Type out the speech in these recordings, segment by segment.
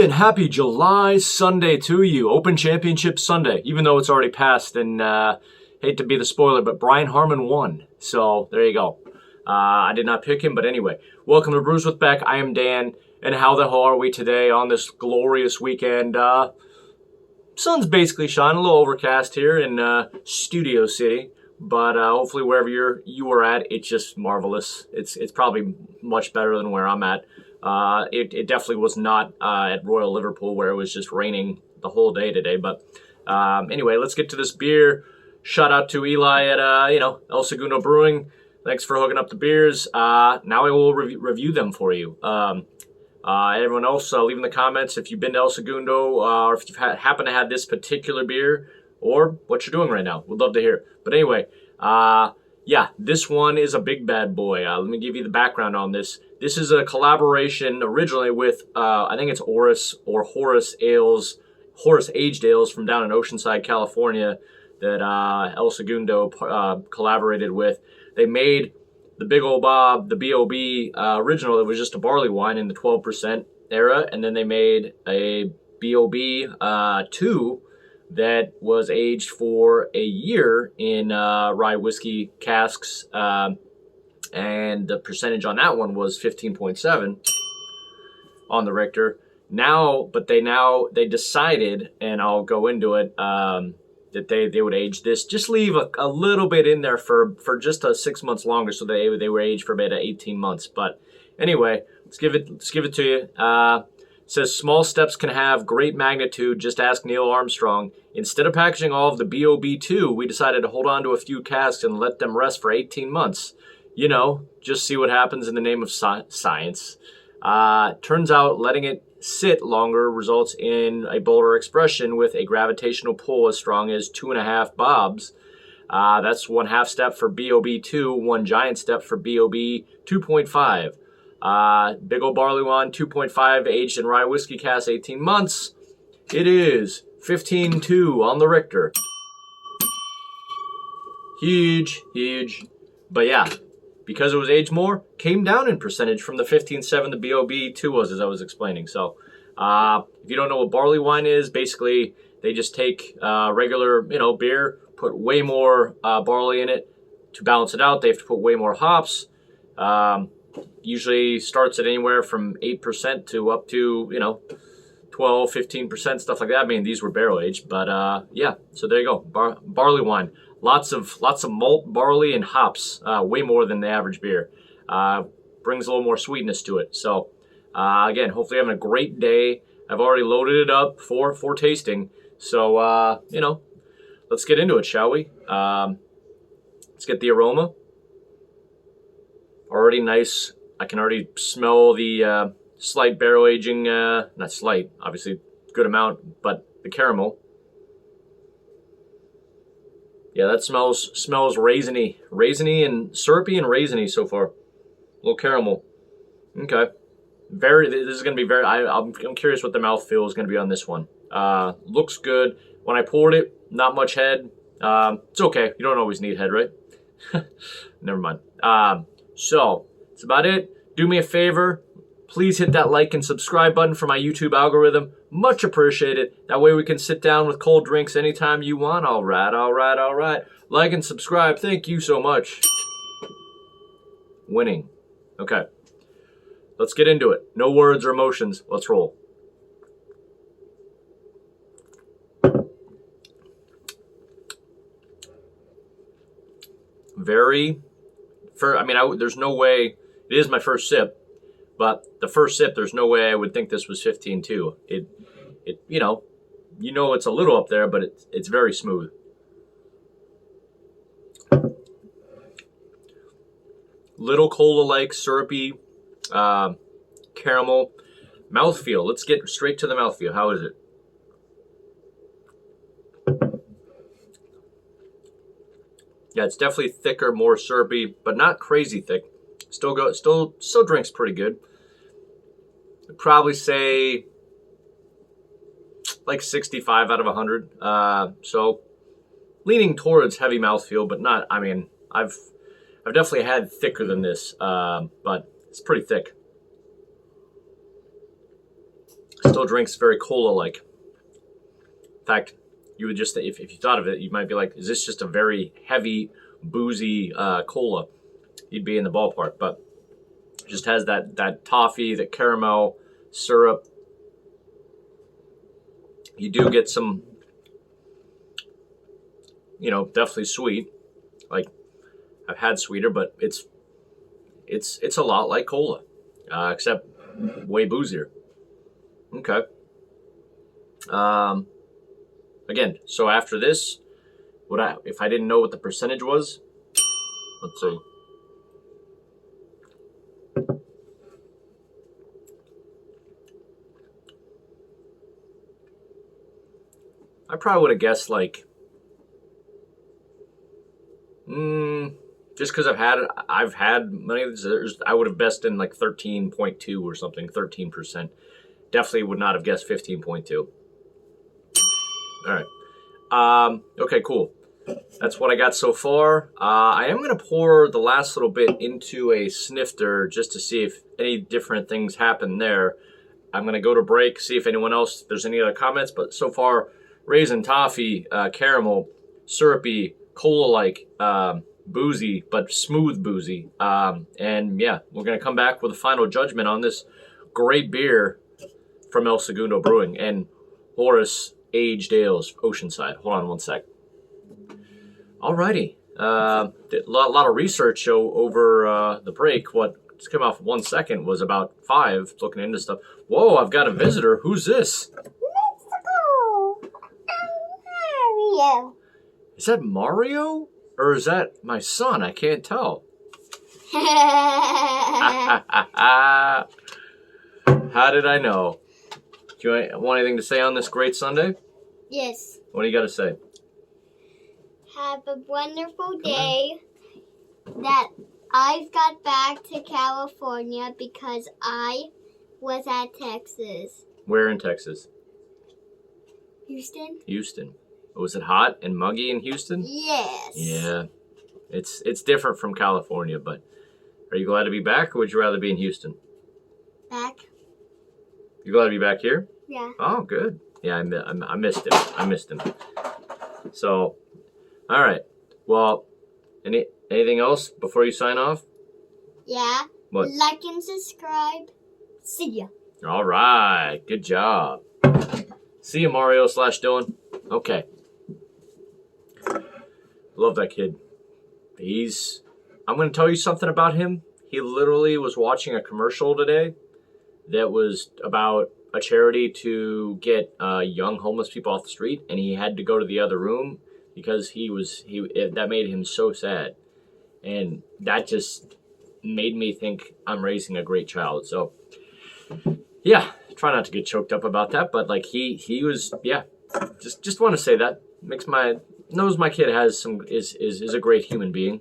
And happy July Sunday to you. Open Championship Sunday, even though it's already passed. And hate to be the spoiler, but Brian Harmon won. So there you go. I did not pick him, but anyway. Welcome to Brews with Beck. I am Dan. And how the hell are we today on this glorious weekend? Sun's basically shining, a little overcast here in Studio City. But hopefully wherever you are at, it's just marvelous. It's probably much better than where I'm at. It definitely was not at Royal Liverpool where it was just raining the whole day today. But anyway, let's get to this beer. Shout out to Eli at El Segundo Brewing. Thanks for hooking up the beers. Now I will review them for you. Everyone else, leave in the comments if you've been to El Segundo or if you've happen to have this particular beer or what you're doing right now. We'd love to hear. But anyway, yeah, this one is a big bad boy. Let me give you the background on this. This is a collaboration originally with, I think it's Horace Aged Ales from down in Oceanside, California that El Segundo collaborated with. They made the B.O.B, the B.O.B original that was just a barley wine in the 12% era, and then they made a B.O.B 2 that was aged for a year in rye whiskey casks, and the percentage on that one was 15.7 on the Richter. But they decided, and I'll go into it, that they would age this, just leave a little bit in there for just 6 months longer, so they were aged for about 18 months. But anyway, let's give it to you. It says, small steps can have great magnitude, just ask Neil Armstrong. Instead of packaging all of the B.O.B 2, we decided to hold on to a few casks and let them rest for 18 months. You know, just see what happens in the name of science. Turns out letting it sit longer results in a bolder expression with a gravitational pull as strong as 2.5 bobs. That's 1/2 step for B.O.B 2, 1 giant step for B.O.B 2.5. Big ol' Barleywine 2.5 aged in rye whiskey cask 18 months. It is 15.2 on the Richter. Huge. But yeah, because it was aged more, came down in percentage from the 15.7 the B.O.B 2 was, as I was explaining. So if you don't know what barley wine is, basically they just take regular beer, put way more barley in it to balance it out. They have to put way more hops. Usually starts at anywhere from 8% to up to 12, 15%, stuff like that. I mean, these were barrel aged, but yeah. So there you go, barley wine. Lots of malt, barley, and hops. Way more than the average beer. Brings a little more sweetness to it. So again, hopefully having a great day. I've already loaded it up for tasting. So let's get into it, shall we? Let's get the aroma. Already nice. I can already smell the slight barrel aging, not slight, obviously good amount, but the caramel. Yeah, that smells raisiny and syrupy and raisiny so far. A little caramel. Okay. This is going to be very, I'm curious what the mouthfeel is going to be on this one. Looks good. When I poured it, not much head. It's okay. You don't always need head, right? Never mind. So, that's about it. Do me a favor. Please hit that like and subscribe button for my YouTube algorithm. Much appreciated. That way we can sit down with cold drinks anytime you want. All right. Like and subscribe. Thank you so much. Winning. Okay. Let's get into it. No words or emotions. Let's roll. There's no way, it is my first sip, but the first sip, there's no way I would think this was 15.2. It's a little up there, but it's very smooth. Little cola-like, syrupy, caramel. Mouthfeel. Let's get straight to the mouthfeel. How is it? Yeah, it's definitely thicker, more syrupy, but not crazy thick. Still drinks pretty good. I'd probably say like 65 out of 100. So leaning towards heavy mouthfeel, but not. I mean, I've definitely had thicker than this, but it's pretty thick. Still drinks very cola-like. In fact, you would just, if you thought of it, you might be like, is this just a very heavy, boozy cola? You'd be in the ballpark, but it just has that toffee, that caramel, syrup. You do get some, definitely sweet. Like, I've had sweeter, but it's a lot like cola, except way boozier. Okay. Again, so after this, if I didn't know what the percentage was, let's see. I probably would have guessed like, just because I've had many of these, I would have guessed in like 13.2 or something, 13%. Definitely would not have guessed 15.2. All right. Okay, cool. That's what I got so far. I am going to pour the last little bit into a snifter just to see if any different things happen there. I'm going to go to break, see if anyone else, there's any other comments. But so far, raisin, toffee, caramel, syrupy, cola-like, boozy, but smooth boozy. And yeah, we're going to come back with a final judgment on this great beer from El Segundo Brewing and Horace Aged Ales, Oceanside. Hold on one sec. Alrighty. A lot of research over the break. What just came off 1 second was about 5 looking into stuff. Whoa, I've got a visitor. Who's this? Let's go. Mario. Is that Mario? Or is that my son? I can't tell. How did I know? Do you want anything to say on this great Sunday? Yes. What do you got to say? Have a wonderful day. That I got back to California because I was at Texas. Where in Texas? Houston? Houston. Was it hot and muggy in Houston? Yes. Yeah. It's different from California, but are you glad to be back or would you rather be in Houston? Back. You glad to be back here? Yeah. Oh, good. Yeah, I missed him. I missed him. So, all right. Well, anything else before you sign off? Yeah. What? Like and subscribe. See ya. All right. Good job. See you, Mario / Dylan. Okay. Love that kid. I'm going to tell you something about him. He literally was watching a commercial today that was about a charity to get young homeless people off the street, and he had to go to the other room because that made him so sad, and that just made me think I'm raising a great child. So yeah, try not to get choked up about that, but like he was, yeah, just want to say that knows my kid is a great human being.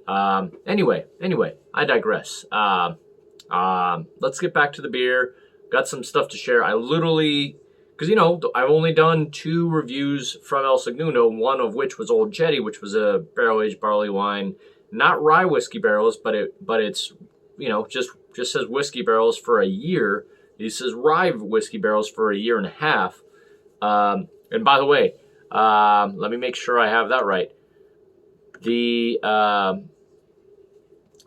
Anyway, I digress. Let's get back to the beer. Got some stuff to share. I literally, because I've only done 2 reviews from El Segundo, one of which was Old Jetty, which was a barrel-aged barley wine, not rye whiskey barrels, but it's just says whiskey barrels for a year. It says rye whiskey barrels for a year and a half. And by the way, let me make sure I have that right. The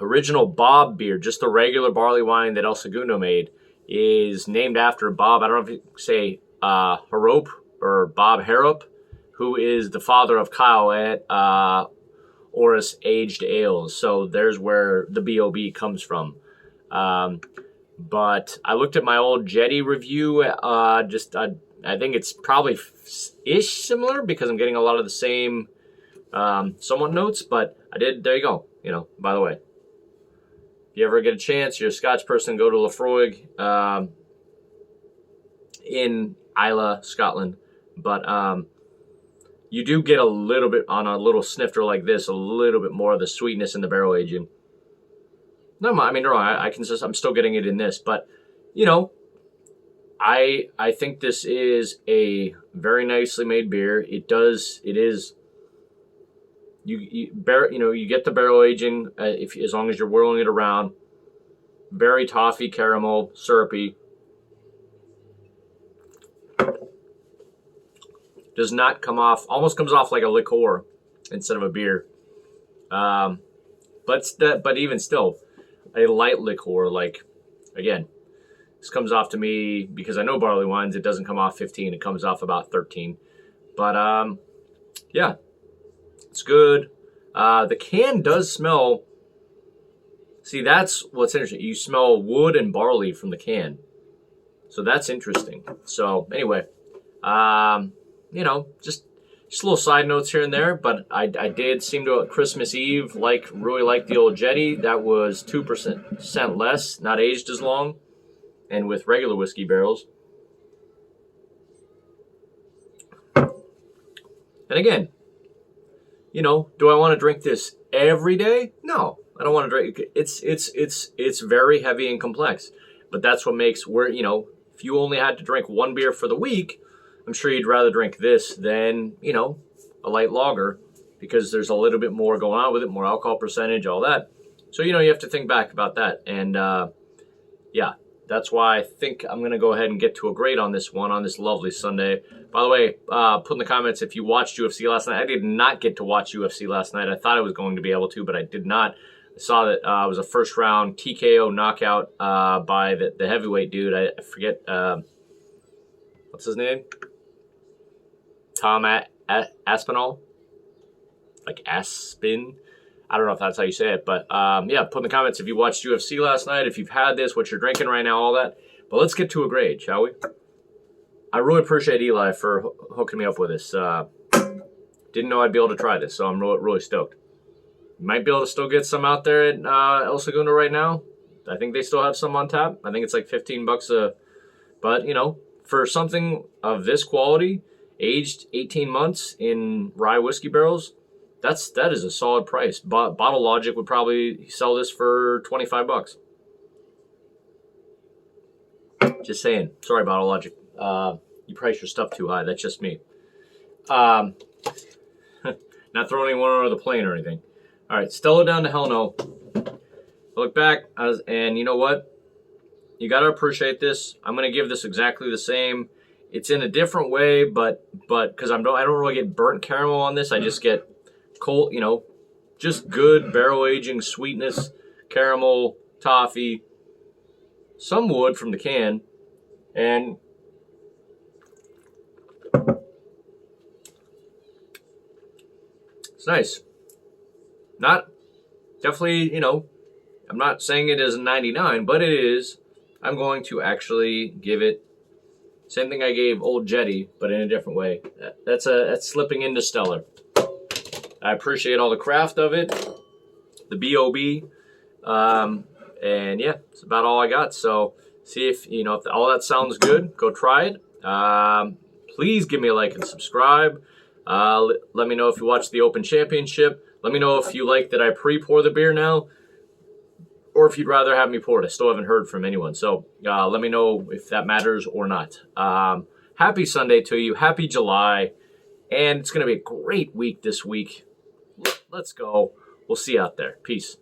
original B.O.B beer, just the regular barley wine that El Segundo made, is named after Bob. I don't know if you say Harop or Bob Harop, who is the father of Kyle at Horace Aged Ales. So there's where the B.O.B comes from. But I looked at my old Jetty review. I think it's probably ish similar because I'm getting a lot of the same somewhat notes. But I did. There you go. By the way. If you ever get a chance, you're a Scotch person, go to Lafroig in Islay, Scotland. But you do get a little bit on a little snifter like this, a little bit more of the sweetness in the barrel aging. No, I'm still getting it in this, but I think this is a very nicely made beer. It is. You get the barrel aging as long as you're whirling it around. Very toffee, caramel, syrupy. Does not come off, almost comes off like a liqueur instead of a beer. But even still, a light liqueur, like, again, this comes off to me, because I know barley wines, it doesn't come off 15, it comes off about 13. But, yeah, it's good. The can does smell, see, that's what's interesting. You smell wood and barley from the can. So that's interesting. So anyway, you know, just little side notes here and there, but I did seem to, at Christmas Eve, really like the old Jetty. That was 2% less, not aged as long, and with regular whiskey barrels. And again, you know, do I want to drink this every day? No, I don't want to drink. It's very heavy and complex, but that's what makes, you know, if you only had to drink one beer for the week, I'm sure you'd rather drink this than, you know, a light lager, because there's a little bit more going on with it, more alcohol percentage, all that. So, you know, you have to think back about that. And, yeah, that's why I think I'm going to go ahead and get to a grade on this one on this lovely Sunday. By the way, put in the comments if you watched UFC last night. I did not get to watch UFC last night. I thought I was going to be able to, but I did not. I saw that it was a first round TKO knockout by the heavyweight dude. I forget, what's his name? Tom Aspinall, like Aspin. I don't know if that's how you say it, but yeah, put in the comments if you watched UFC last night, if you've had this, what you're drinking right now, all that. But let's get to a grade, shall we? I really appreciate Eli for hooking me up with this. Didn't know I'd be able to try this, so I'm really stoked. Might be able to still get some out there at El Segundo right now. I think they still have some on tap. I think it's like $15 but you know, for something of this quality, aged 18 months in rye whiskey barrels, that is a solid price. Bottle Logic would probably sell this for $25. Just saying. Sorry, Bottle Logic. You price your stuff too high. That's just me. Not throwing anyone under the plane or anything. All right, Stella down to hell no. I look back, and you know what? You got to appreciate this. I'm going to give this exactly the same. It's in a different way, but because I don't really get burnt caramel on this. I just get cold, you know, just good barrel aging sweetness, caramel, toffee, some wood from the can, and it's nice. Not definitely, you know, I'm not saying it is a 99, but it is. I'm going to actually give it same thing I gave Old Jetty, but in a different way. That's slipping into stellar. I appreciate all the craft of it, the B.O.B, and yeah, it's about all I got. So see if, you know, if all that sounds good, go try it. Please give me a like and subscribe. Let me know if you watch the Open Championship. Let me know if you like that I pre-pour the beer now, or if you'd rather have me pour it. I still haven't heard from anyone. So let me know if that matters or not. Happy Sunday to you. Happy July. And it's going to be a great week this week. Let's go. We'll see you out there. Peace.